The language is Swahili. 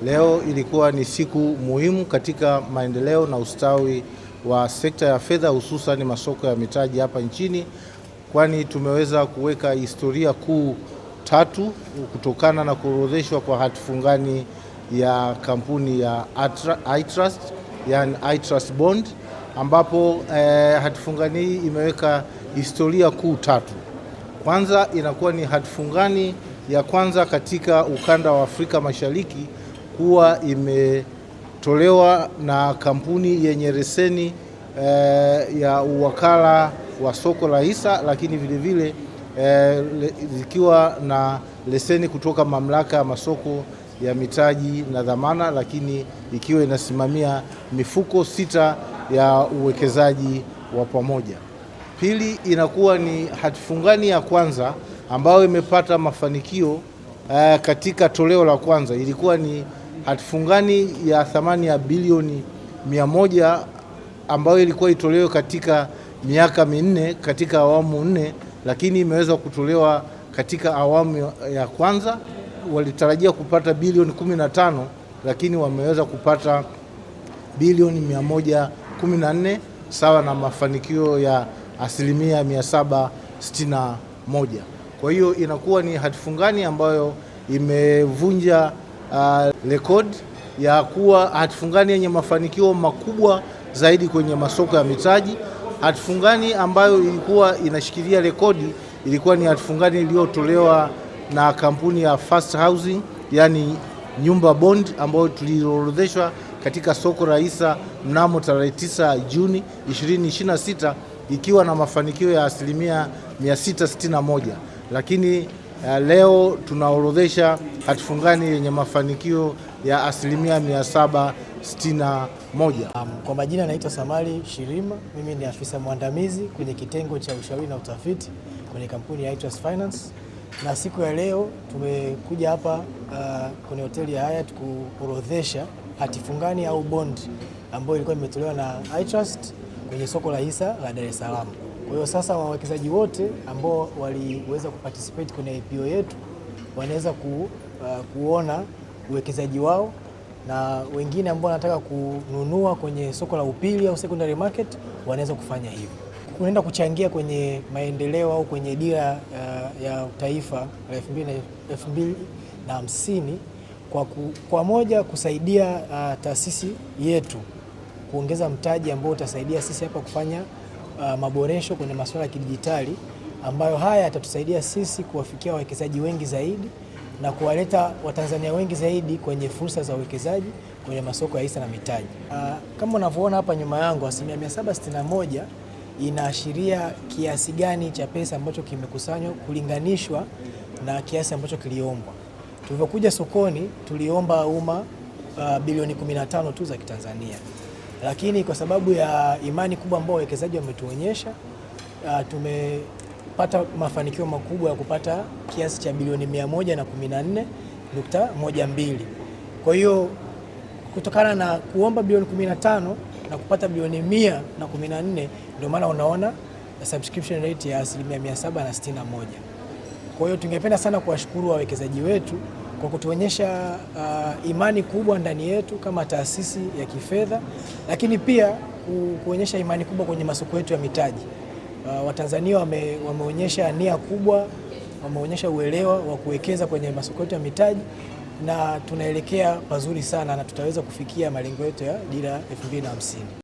Leo ilikuwa ni siku muhimu katika maendeleo na ustawi wa sekta ya fedha, hususan masoko ya mitaji hapa nchini, kwani tumeweza kuweka historia kuu tatu kutokana na kuorodheshwa kwa hati fungani ya kampuni ya iTrust, yani iTrust Bond, ambapo hati fungani hii imeweka historia kuu tatu. Kwanza inakuwa ni hati fungani ya kwanza katika ukanda wa Afrika Mashariki kuwa imetolewa na kampuni yenye leseni ya uwakala wa soko la hisa, lakini vile zikiwa na leseni kutoka mamlaka ya masoko ya mitaji na dhamana, lakini ikiwa inasimamia mifuko 6 ya uwekezaji wa pamoja. Pili, inakuwa ni hati fungani ya kwanza ambayo imepata mafanikio katika toleo la kwanza. Ilikuwa ni hati fungani ya thamani ya bilioni 100 ambayo ilikuwa itolewe katika miaka minne katika awamu 4, lakini imeweza kutolewa katika awamu ya kwanza. Walitarajia kupata bilioni 15, lakini wameweza kupata bilioni 114, sawa na mafanikio ya asilimia 761. Kwa hiyo inakuwa ni hati fungani ambayo imevunja rekodi ya kuwa hati fungani yenye mafanikio makubwa zaidi kwenye masoko ya mitaji. Hati fungani ambayo ilikuwa inashikilia rekodi ilikuwa ni hati fungani iliyotolewa na kampuni ya First Housing, yani nyumba bond, ambayo tuliorodheshwa katika soko la hisa mnamo tarehe 9 Juni 2026 ikiwa na mafanikio ya asilimia 661, lakini leo tunaorodhesha hati fungani yenye mafanikio ya asilimia 761. Kwa majina naitwa Samali Shirima, mimi ni afisa mwandamizi kwenye kitengo cha ushauri na utafiti kwenye kampuni ya iTrust Finance, na siku ya leo tumekuja hapa kwenye hoteli ya Hyatt kuorodhesha hati fungani au bond ambayo ilikuwa imetolewa na iTrust kwenye soko la hisa la Dar es Salaam. Kwa hiyo sasa wawekezaji wote ambao waliweza kuparticipate kwenye IPO yetu wanaweza kuona uwekezaji wao, na wengine ambao wanataka kununua kwenye soko la upili au secondary market wanaweza kufanya hivyo, kuenda kuchangia kwenye maendeleo au kwenye dira ya taifa la 2050 kwa moja kusaidia taasisi yetu kuongeza mtaji ambao utasaidia sisi hapa kufanya maboresho kwenye masuala ya kidijitali, ambayo haya yatatusaidia sisi kuwafikia wawekezaji wengi zaidi na kuwaleta Watanzania wengi zaidi kwenye fursa za uwekezaji kwenye masoko ya hisa na mitaji. Kama unavyoona hapa nyuma yangu, asilimia 761 inaashiria kiasi gani cha pesa ambacho kimekusanywa kulinganishwa na kiasi ambacho kiliombwa. Tulivyokuja sokoni tuliomba umma bilioni 15 tu za Kitanzania, lakini kwa sababu ya imani kubwa ambayo wawekezaji wametuonyesha, tumepata mafanikio makubwa ya kupata kiasi cha bilioni 114.12. Kwa hiyo kutokana na kuomba bilioni 15 na kupata bilioni 114, ndio maana unaona subscription rate ya asilimia 761. Kwa hiyo tungependa sana kuwashukuru wawekezaji wetu kwa kutuonyesha imani kubwa ndani yetu kama taasisi ya kifedha, lakini pia kuonyesha imani kubwa kwenye masoko yetu ya mitaji. Watanzania wameonyesha nia kubwa, wameonyesha uelewa wa kuwekeza kwenye masoko yetu ya mitaji, na tunaelekea pazuri sana na tutaweza kufikia malengo yetu ya dira 2050.